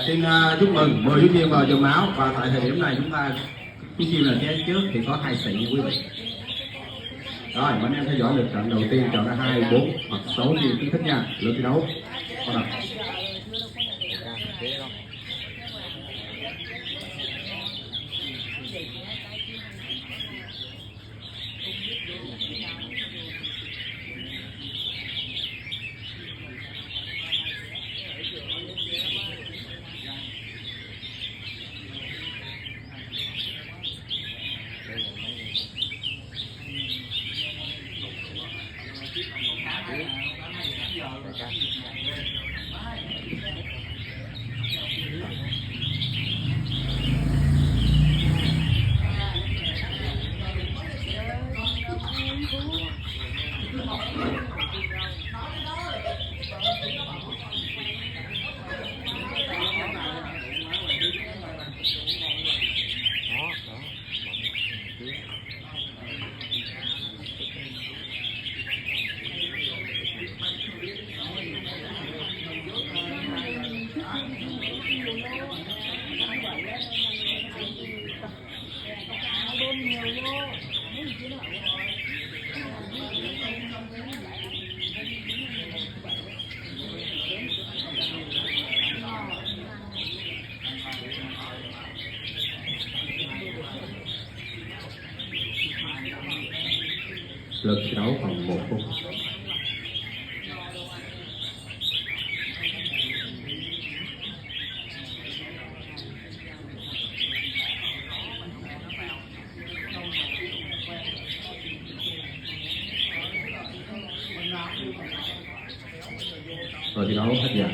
Xin chúc mừng 10 chú chim vào dòng máu, và tại thời điểm này chúng ta chú chim là chén trước thì có 2 xị nha quý vị. Rồi anh em theo dõi lượt trận đầu tiên, chọn ra 2, 4 hoặc số gì quý thích nha. Lượt thi đấu bắt đầu. Lượt thi đấu còn 1 phút. Rồi thi đấu hết giờ.